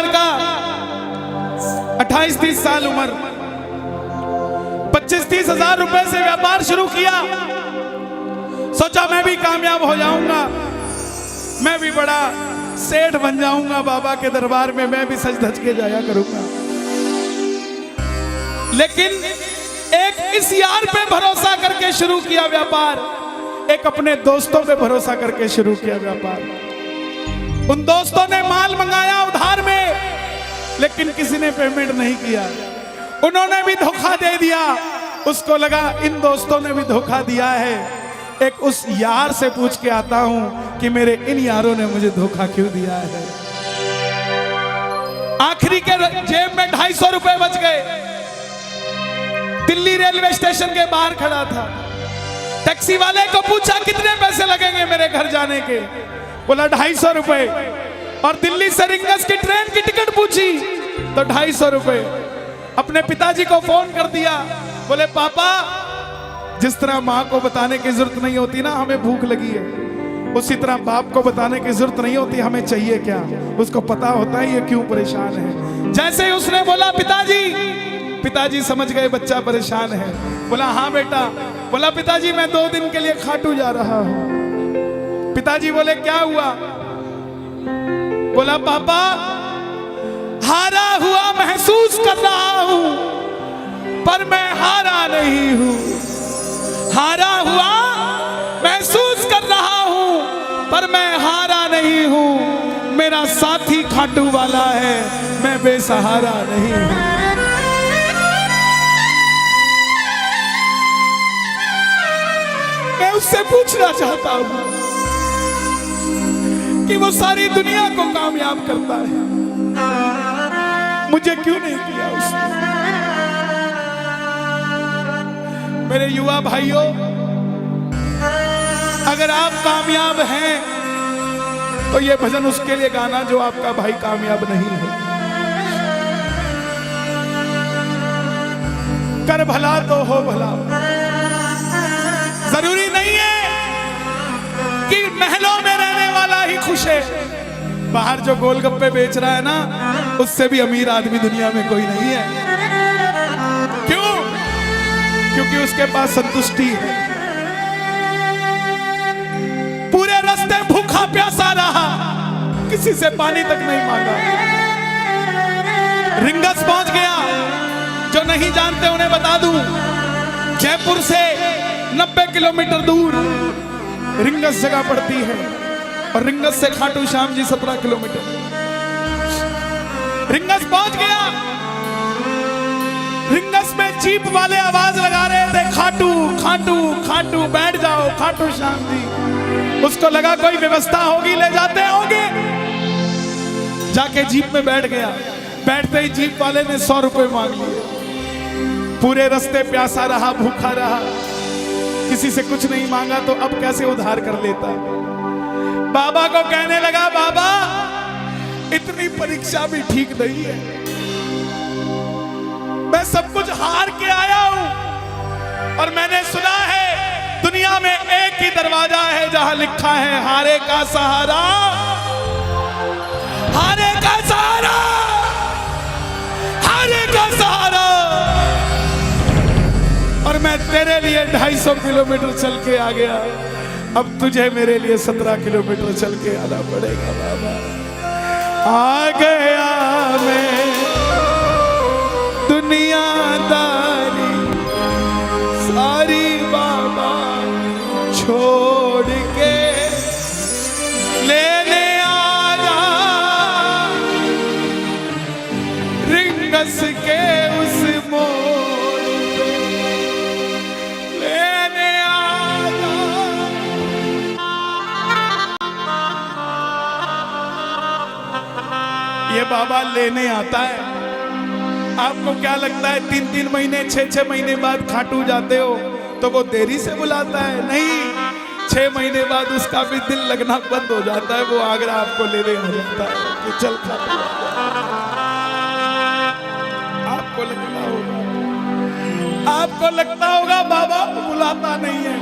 लड़का, 28-30 साल उम्र, 25-30 हजार रुपए से व्यापार शुरू किया। सोचा मैं भी कामयाब हो जाऊंगा, मैं भी बड़ा सेठ बन जाऊंगा, बाबा के दरबार में मैं भी सज धज के जाया करूंगा। लेकिन एक इस यार पे भरोसा करके शुरू किया व्यापार, एक अपने दोस्तों पे भरोसा करके शुरू किया व्यापार। उन दोस्तों ने माल मंगाया उधार में, लेकिन किसी ने पेमेंट नहीं किया। उन्होंने भी धोखा दे दिया। उसको लगा इन दोस्तों ने भी धोखा दिया है, एक उस यार से पूछ के आता हूं कि मेरे इन यारों ने मुझे धोखा क्यों दिया है। आखिरी के जेब में 250 रुपए बच गए। दिल्ली रेलवे स्टेशन के बाहर खड़ा था। टैक्सी वाले को पूछा कितने पैसे लगेंगे मेरे घर जाने के, बोला 250 रुपए। और दिल्ली से रिंगस की ट्रेन की टिकट पूछी तो 250 रुपए। अपने पिताजी को फोन कर दिया, बोले पापा, जिस तरह माँ को बताने की जरूरत नहीं होती ना हमें भूख लगी है, उसी तरह बाप को बताने की जरूरत नहीं होती हमें चाहिए क्या, उसको पता होता है ये क्यों परेशान है। जैसे ही उसने बोला पिताजी समझ गए बच्चा परेशान है। बोला हाँ बेटा। बोला पिताजी मैं 2 दिन के लिए खाटू जा रहा हूं। पिताजी बोले क्या हुआ? बोला पापा, हारा हुआ महसूस कर रहा हूं, पर मैं हारा नहीं हूं। हारा हुआ महसूस कर रहा हूं, पर मैं हारा नहीं हूं। मेरा साथी खाटू वाला है, मैं बेसहारा नहीं हूं। मैं उससे पूछना चाहता हूं कि वो सारी दुनिया को कामयाब करता है, मुझे क्यों नहीं किया उसने? मेरे युवा भाइयों, अगर आप कामयाब हैं तो ये भजन उसके लिए गाना जो आपका भाई कामयाब नहीं है। कर भला तो हो भला। जरूरी नहीं है कि महलों में रहने वाला ही खुश है। बाहर जो गोलगप्पे बेच रहा है ना, उससे भी अमीर आदमी दुनिया में कोई नहीं है। क्यों? क्योंकि उसके पास संतुष्टि है। पूरे रास्ते भूखा प्यासा रहा, किसी से पानी तक नहीं मांगा। रिंगस पहुंच गया। जो नहीं जानते उन्हें बता दूं, जयपुर से 90 किलोमीटर दूर रिंगस जगह पड़ती है, और रिंगस से खाटू श्याम जी 17 किलोमीटर। रिंगस पहुंच गया। रिंगस में जीप वाले आवाज लगा रहे थे, खाटू खाटू खाटू, बैठ जाओ खाटू श्याम जी। उसको लगा कोई व्यवस्था होगी, ले जाते होंगे। जाके जीप में बैठ गया। बैठते ही जीप वाले ने 100 रुपए मांग लिए। पूरे रास्ते प्यासा रहा, भूखा रहा, किसी से कुछ नहीं मांगा, तो अब कैसे उधार कर लेता। बाबा को कहने लगा, बाबा इतनी परीक्षा भी ठीक नहीं है, मैं सब कुछ हार के आया हूं, और मैंने सुना है दुनिया में एक ही दरवाजा है जहां लिखा है हारे का सहारा, हारे का सहारा, हारे का सहारा। और मैं तेरे लिए 250 किलोमीटर चल के आ गया, अब तुझे मेरे लिए 17 किलोमीटर चल के आना पड़ेगा। बाबा आ गया मैं दुनियादारी सारी बाबा छोड़ के, लेने आया रिंगस के उस मोड़ पे, लेने आया। ये बाबा लेने आता है। आपको क्या लगता है 3-3 महीने 6-6 महीने बाद खाटू जाते हो तो वो देरी से बुलाता है? नहीं, 6 महीने बाद उसका भी दिल लगना बंद हो जाता है, वो आगरा आपको लेने आ जाता है कि चल खाटू। आपको लगता होगा बाबा बुलाता नहीं है,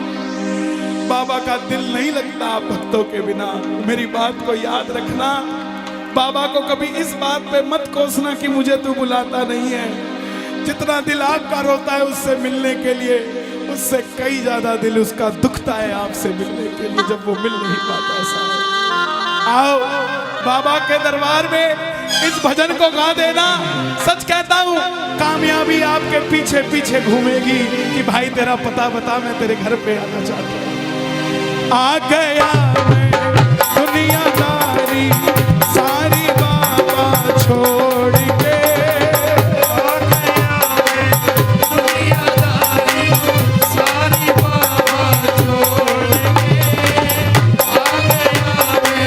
बाबा का दिल नहीं लगता आप भक्तों के बिना। मेरी बात को याद रखना, बाबा को कभी इस बात पे मत कोसना कि मुझे तू बुलाता नहीं है। जितना दिल आपका रोता है उससे मिलने के लिए, उससे कई ज्यादा दिल उसका दुखता है आपसे मिलने के लिए, जब वो मिल नहीं पाता। साहब आओ बाबा के दरबार में इस भजन को गा देना। सच कहता हूँ कामयाबी आपके पीछे पीछे घूमेगी कि भाई तेरा पता बता, मैं तेरे घर पे आना चाहता हूँ। आ गया मैं दुनियादारी सारी बाबा छोड़ के, आ गया मैं दुनियादारी सारी बाबा छोड़ के, आ गया मैं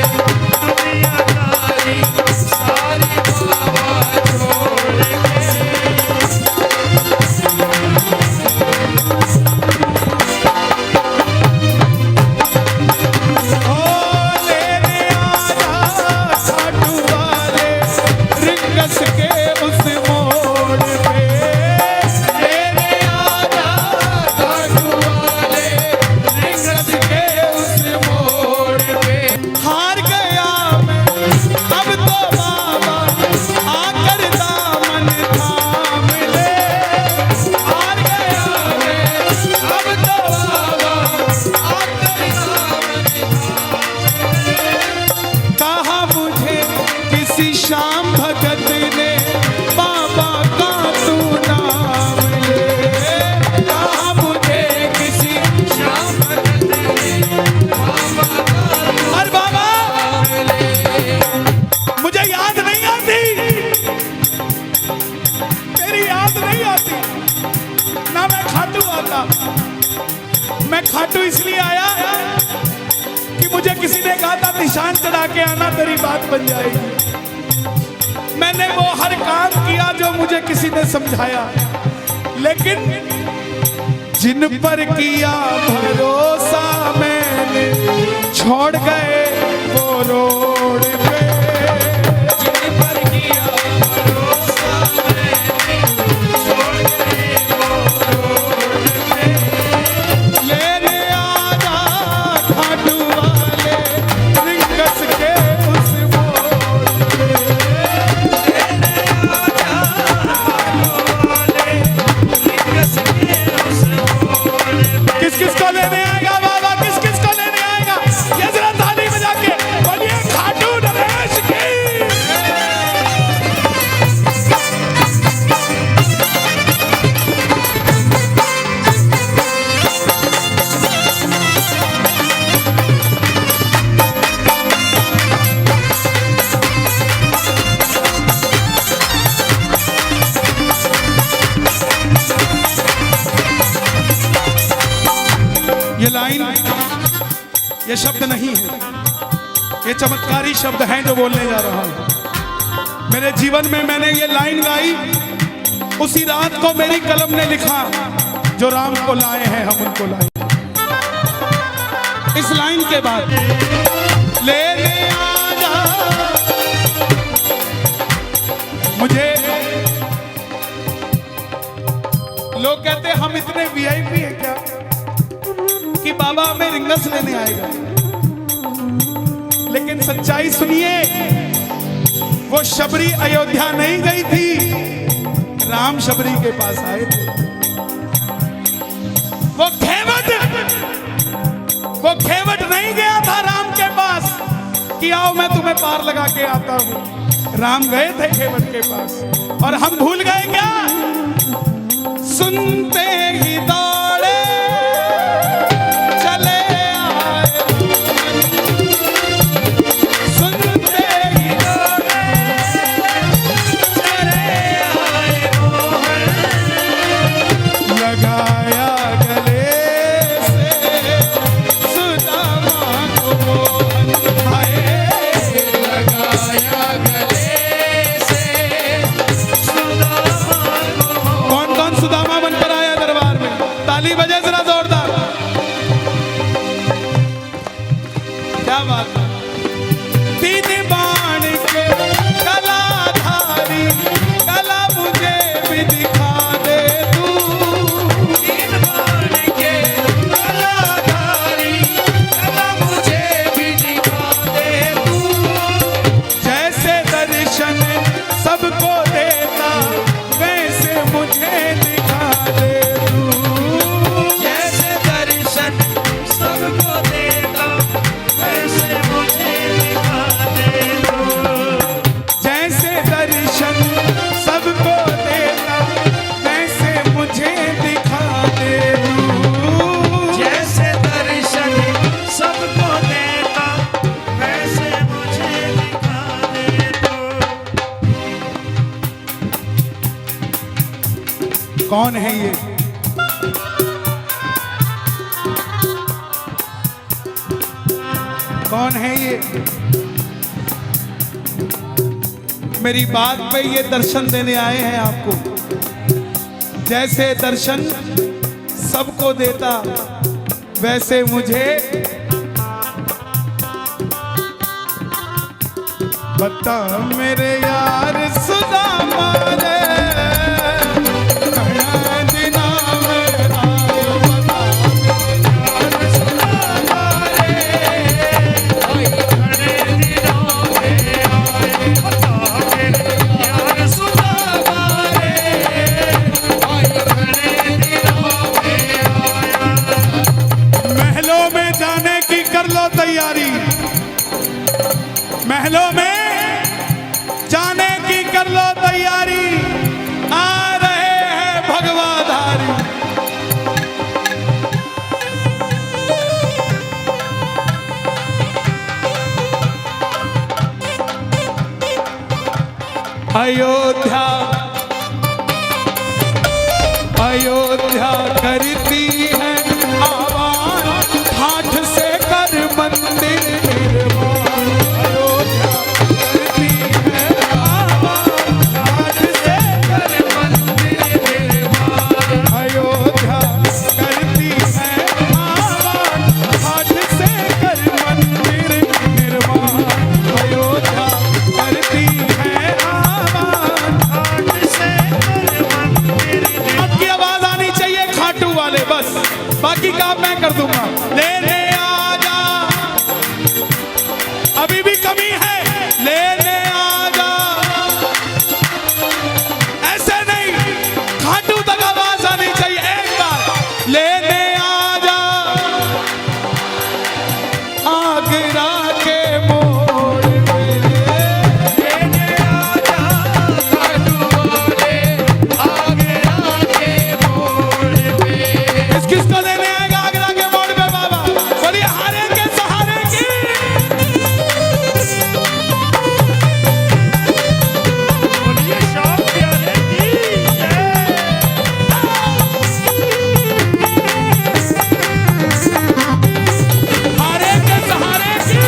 दुनियादारी सारी बाबा छोड़ के। श्याम भगत ने बाबा का तू नाम ले, कहा मुझे किसी श्याम भगत ने बाबा का अरे बाबा मुझे याद नहीं आती, तेरी याद नहीं आती ना। मैं खाटू आता, मैं खाटू इसलिए आया कि मुझे किसी ने कहा था निशान चढ़ा के आना, तेरी बात बन जाएगी। मैंने वो हर काम किया जो मुझे किसी ने समझाया, लेकिन जिन पर किया भरोसा मैंने छोड़ गए वो रोड पे, जिन पर किया भरोसा मैंने छोड़ गए वो रोड पे। लेने आजा खाटू वाले रिंगस के उस मोड़ पे। किस किस को लेने आएगा बाबा, किस किस को लेने आएगा? ये जरा ताली बजा के बोलिए खाटू नरेश की। ये लाइन, ये शब्द नहीं है, ये चमत्कारी शब्द हैं जो बोलने जा रहा हूं। मेरे जीवन में मैंने ये लाइन गाई उसी रात को मेरी कलम ने लिखा, जो राम को लाए हैं हम उनको लाए। इस लाइन के बाद लेने आजा मुझे, लोग कहते हैं हम इतने वीआईपी हैं क्या कि बाबा हमें रिंगस लेने आएगा, लेकिन सच्चाई सुनिए, वो शबरी अयोध्या नहीं गई थी, राम शबरी के पास आए थे। वो घेवट नहीं गया था राम के पास कि आओ मैं तुम्हें पार लगा के आता हूं। राम गए थे घेवट के पास, और हम भूल गए क्या? सुनते ही दौड़े चले आए, सुनते ही दौड़े चले आए, लगाया गले से सुदामा को मोहन भाई, लगाया गले से सुदामा को। कौन कौन सुदामा बनकर आया दरबार में? कौन है ये? कौन है ये? मेरी बात पे ये दर्शन देने आए हैं आपको। जैसे दर्शन सबको देता वैसे मुझे बता मेरे यार सुदामा रे तैयारी, महलों में जाने की कर लो तैयारी, आ रहे हैं भगवाधारी। अयोध्या अयोध्या करती है आवाज हाथ से कर मंदिर निर्माण। अयोध्या करती है आवाज हाथ से कर मंदिर निर्माण। अयोध्या करती है आवाज हाथ से कर मंदिर निर्माण। अयोध्या करती है आवाज हाथ से कर मंदिर निर्माण। अब की आवाज आनी चाहिए खाटू वाले, बस बाकी काम मैं कर दूंगा। लेने आजा, अभी भी कमी है, लेने आजा। ऐसे नहीं, खाटू तक आवाज आनी चाहिए एक बार। लेने आजा आगरा के मोड़ पे, लेने आजा खाटू वाले आगरा के मोड़ पे। किसको लेने आएगा आगरा के मोड़ पे बाबा? बोलिए हारे के सहारे की। बोलिए शाम प्यारे की जय। हारे के सहारे की।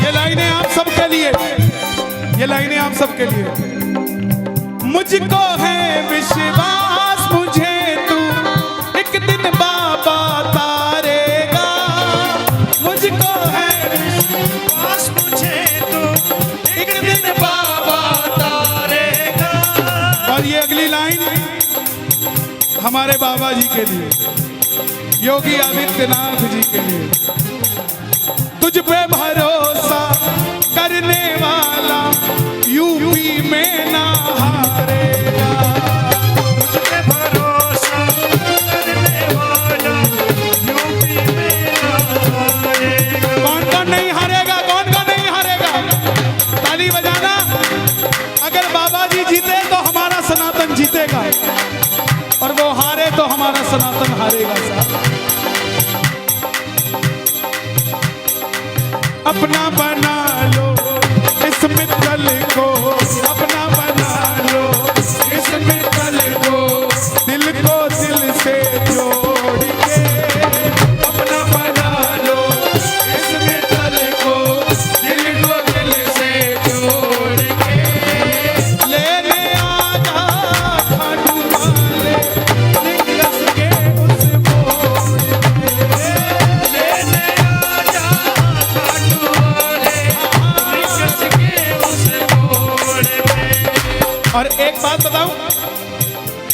ये लाइनें आप सबके लिए, ये लाइनें आप सबके लिए। मुझको है विश्वास मुझे तू एक दिन बाबा तारेगा। मुझको है विश्वास मुझे तो एक दिन बाबा तारेगा। और ये अगली लाइन हमारे बाबा जी के लिए, योगी आदित्यनाथ जी के लिए। तुझ पे भरोसा करने वाला यूपी में ना हारेगा। तुझ पे भरोसा करने वाला यूपी में ना हारेगा। कौन कौन नहीं हारेगा? कौन कौन नहीं हारेगा? ताली बजाना। अगर बाबा जी जीते तो हमारा सनातन जीतेगा, और वो हारे तो हमारा सनातन हारेगा। साहब अपना बना लो इस मित्तल को, अपना बना लो इस मित्तल को, दिल को दिल से जोड़ के। अपना बना लो इस मित्तल को, दिल को दिल से जोड़ के। लेने आजा खाटू वाले निकस के उस मोड़ पे। लेने आजा खाटू वाले निकस के उस मोड़ पे। और एक बात बताऊं,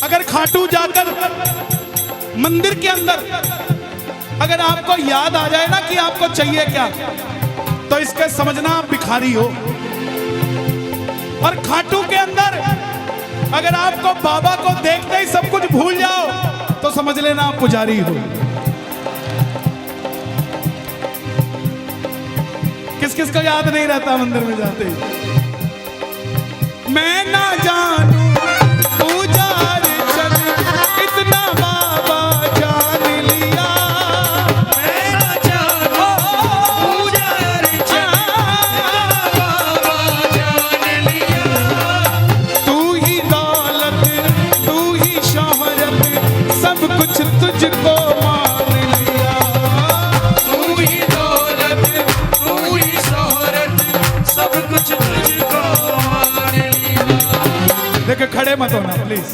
अगर खाटू जाकर मंदिर के अंदर अगर आपको याद आ जाए ना कि आपको चाहिए क्या, तो इसके समझना आप भिखारी हो। और खाटू के अंदर अगर आपको बाबा को देखते ही सब कुछ भूल जाओ, तो समझ लेना आप पुजारी हो। किस किस को याद नहीं रहता मंदिर में जाते ही? मैं ना जानू पूजा अर्चन देखो खड़े मत होना प्लीज।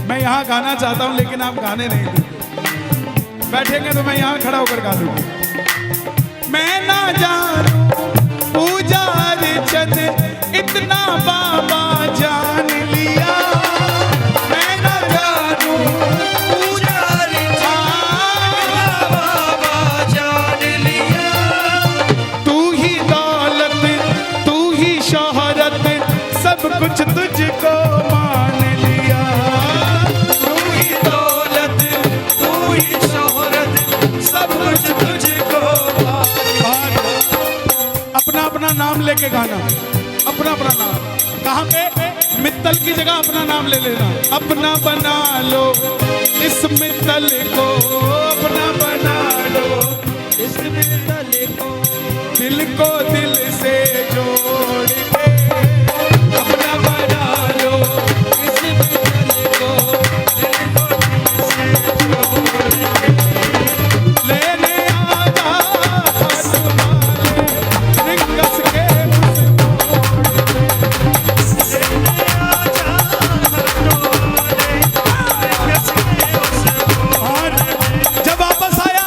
मैं यहाँ गाना चाहता हूँ लेकिन आप गाने नहीं देते। बैठेंगे तो मैं यहाँ खड़ा होकर गा दूंगा। मैं ना जानू पूजा अर्चन इतना बाबा जान लिया। मैं ना जानू पूजा बाबा जान लिया। तू ही दौलत तू ही शोहरत सब कुछ तुझको मान लिया। तू ही दौलत तू ही शोहरत सब कुछ तुझको। अपना अपना नाम लेके गाना, अपना अपना नाम। कहाँ पे? मित्तल की जगह अपना नाम ले लेना। अपना बना लो इस मित्तल को, अपना बना लो इस मित्तल को, दिल को दिल से जोड़ के। अपना बना लो इस मित्तल को, दिल को दिल से जोड़ के। लेने आजा हाथ वाले रिंगस के और जब वापस आया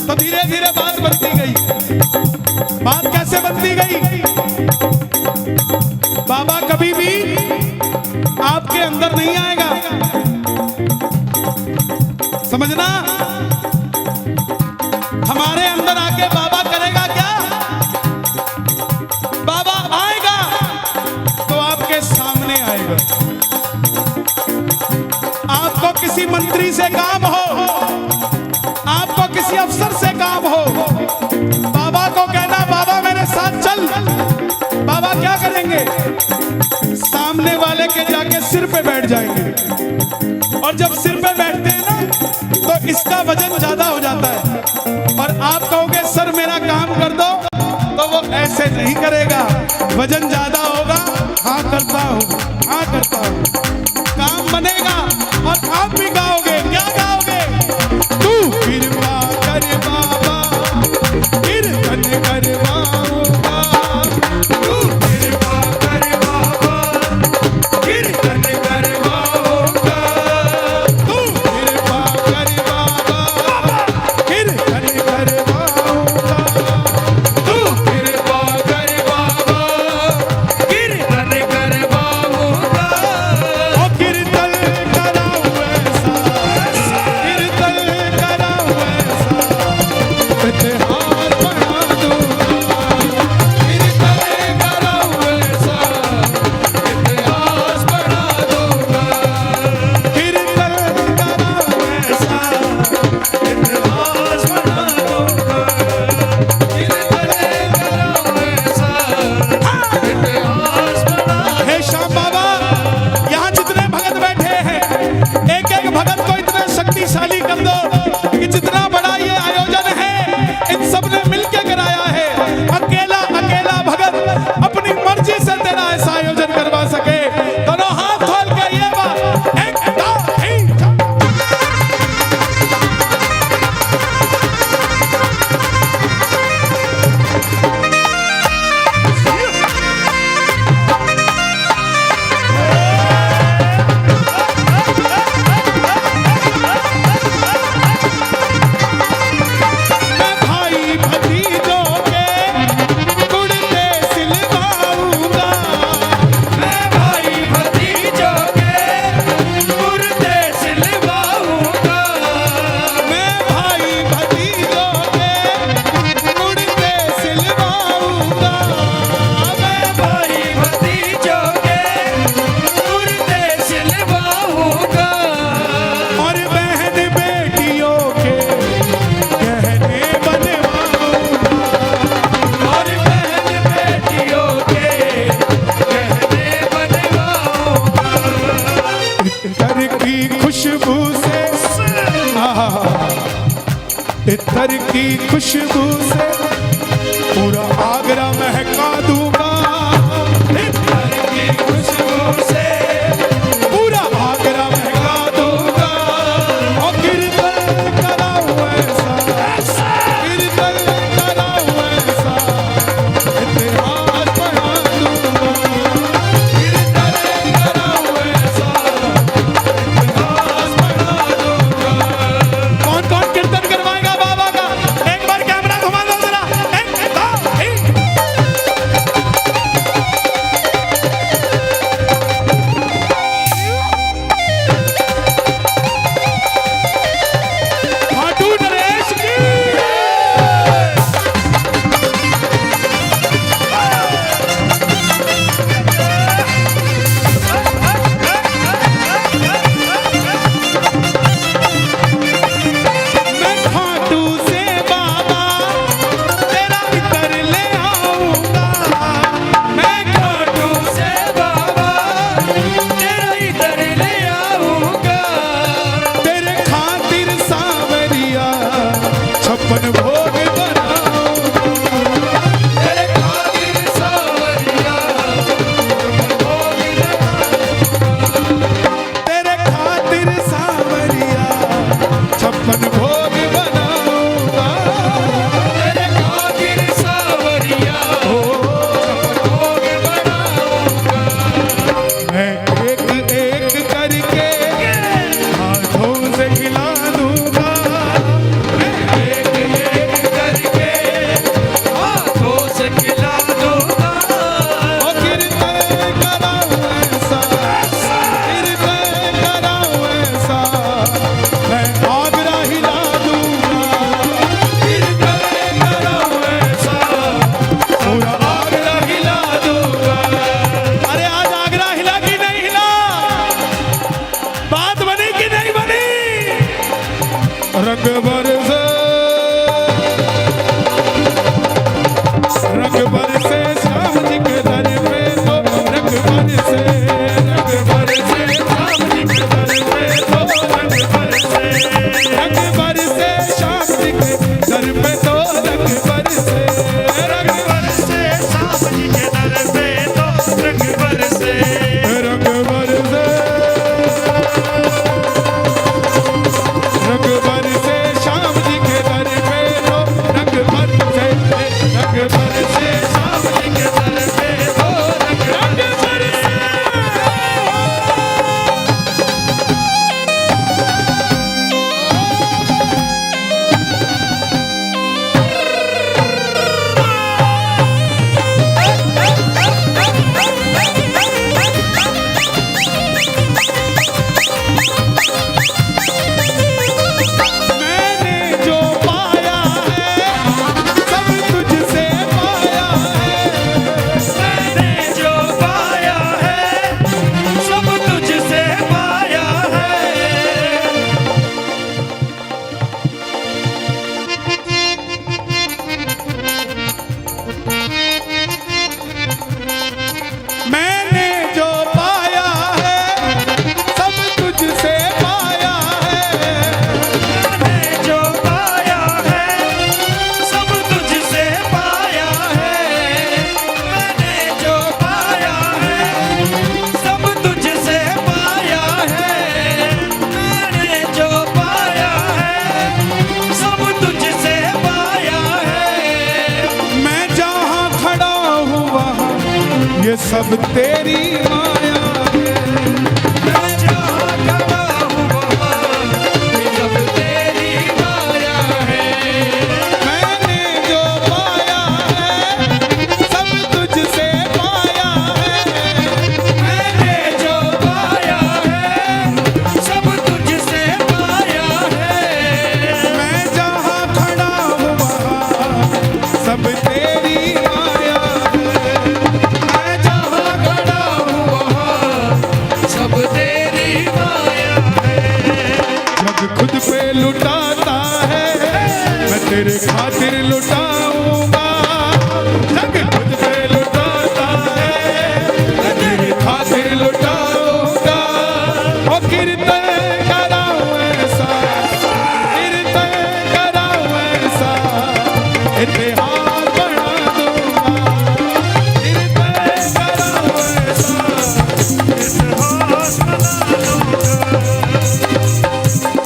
तो धीरे धीरे बात बनती गई। बात कैसे बनती गई? बाबा कभी भी आपके अंदर नहीं आएगा, समझना। हमारे अंदर आके बाबा करेगा क्या? बाबा आएगा तो आपके सामने आएगा। आपको किसी मंत्री से काम हो, आपको किसी अफसर से काम हो, बाबा को कहना बाबा मेरे साथ चल। बाबा क्या करेंगे? सामने वाले के जाके सिर पे बैठ जाएंगे। और जब सिर पे बैठते हैं ना तो इसका वजन ज्यादा हो जाता है। और आप कहोगे सर मेरा काम कर दो, तो वो ऐसे नहीं करेगा। वजन ज्यादा होगा, हाँ करता हूँ, हाँ करता हूँ, काम बनेगा। और आप भी गाओगे, क्या गाओगे? तू कृपा कर बाबा कीर्तन करवाऊंगा। तू कृपा कर बाबा कीर्तन करवाऊंगा। तू कृपा कर बाबा कीर्तन करवाऊंगा। तू कृपा कर बाबा कीर्तन करवाऊंगा। ओ कीर्तन कराऊं ऐसा, कीर्तन कराऊं ऐसा, इतिहास बना दूंगा। कीर्तन कराऊं ऐसा, इतिहास बना दूंगा। कीर्तन कराऊं ऐसा, इतिहास बना दूंगा। कीर्तन कराऊं ऐसा, इतिहास बना। हे श्याम बाबा, यहाँ जितने भगत बैठे हैं, एक एक भगत को इतना शक्तिशाली कर दो कि जितना बड़ा ये आयोजन है इन सब ने मिलके कराया है। अकेला अकेला भगत अपनी मर्जी से तेरा ऐसा आयोजन करवा सके। दोनों हाथ खोल के ये बात एक दो तीन मैं भाई भतीजों के कुर्ते सिलवाऊंगा। मैं भाई भतीजों के कुर्ते सिलवाऊंगा। मैं भाई भतीजों के कुर्ते सिलवाऊंगा। मैं भाई भतीजों के कुर्ते सिलवाऊंगा। और बहन बेटियों के गहने बनवाऊंगा। और बहन बेटियों के गहने बनवाऊंगा। इत्र की खुशबू से इत्र की खुशबू से पूरा आगरा महका दूंगा। इत्र की खुशबू से पूरा आगरा महका दूंगा। और कीर्तन कराऊं ऐसा, कीर्तन कराऊं ऐसा, इतिहास बना दूंगा। कीर्तन कराऊं तेरे खातिर लुटाऊंगा जग तुझ पे लुटाता है, तेरे खातिर लुटाऊंगा। ओ कीर्तन कराऊं ऐसा, कीर्तन कराऊं ऐसा, इतिहास बना दूंगा। कीर्तन कराऊं ऐसा, इतिहास बना दूंगा।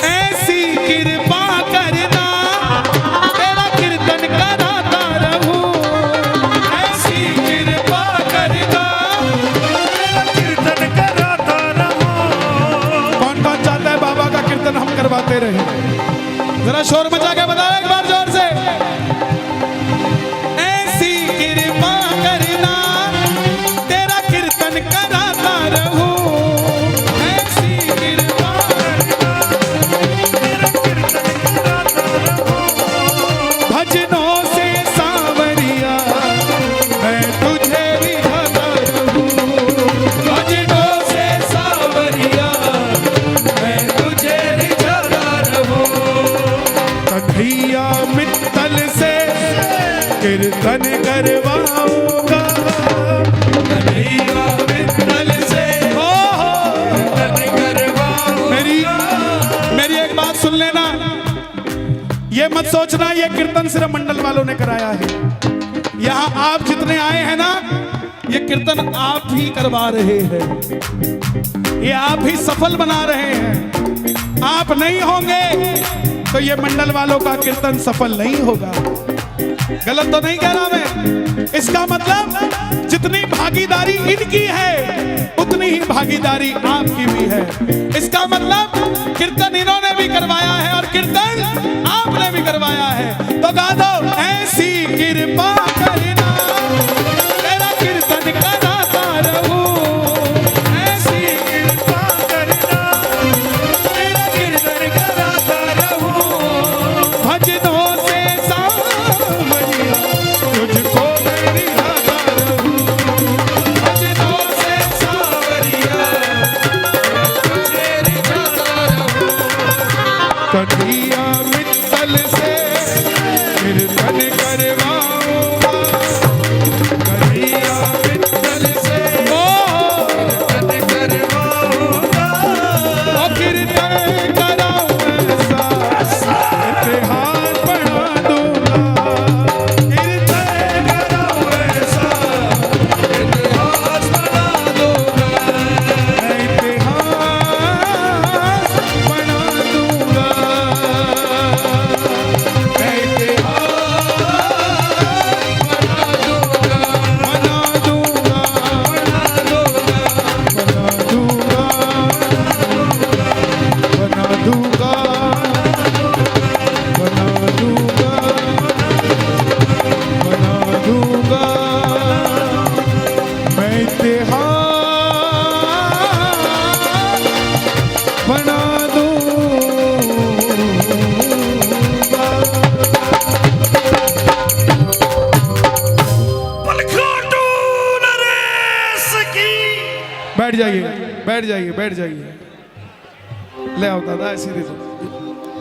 ऐसी कृपा करना तेरा कीर्तन कराता रहूं, ऐसी कृपा करना तेरा कीर्तन कराता रहूं। कौन कौन चाहता है बाबा का कीर्तन हम करवाते रहे? जरा शोर मचा के बताओ एक बार जोर से। ऐसी कृपा करना तेरा कीर्तन कराता रहूं, ऐसी कृपा करना तेरा कीर्तन कराता रहूं। भजनों से सांवरिया मैं तुझे रिझाता रहूं, भजनों से सांवरिया मैं तुझे रिझाता रहूं। कन्हैया मित्तल से कीर्तन करवाऊंगा, कन्हैया मित्तल से कीर्तन करवाऊंगा। मेरी एक बात सुन लेना, ये मत सोचना ये कीर्तन सिर्फ मंडल वालों ने कराया है। यहाँ आप जितने आए हैं ना, ये कीर्तन आप ही करवा रहे हैं, ये आप ही सफल बना रहे हैं। आप नहीं होंगे तो ये मंडल वालों का कीर्तन सफल नहीं होगा। गलत तो नहीं कह रहा मैं? इसका मतलब जितनी भागीदारी इनकी है उतनी ही भागीदारी आपकी भी है। इसका मतलब कीर्तन इन्होंने भी करवाया है और कीर्तन आपने भी करवाया है। तो गा दो, ऐसी कृपा करना तेरा कीर्तन कराता रहूं, ऐसी कृपा करना तेरा कीर्तन कराता रहूं। भजनों से सांवरिया तुझको मैं रिझाता रहूं, भजनों से सांवरिया तुझे रिझाता रहूं। कन्हैया मित्तल से कीर्तन करवाऊंगा, कन्हैया मित्तल से कीर्तन करवाऊंगा। ओ कीर्तन कराऊं ऐसा, इतिहास बना दूंगा। कीर्तन कराऊं ऐसा, इतिहास बना दूंगा। मैं इतिहास बना दूंगा, मैं बैठ जाइए, बैठ जाइए, बैठ जाइए। ले आओ दादा, ऐसे दे दो।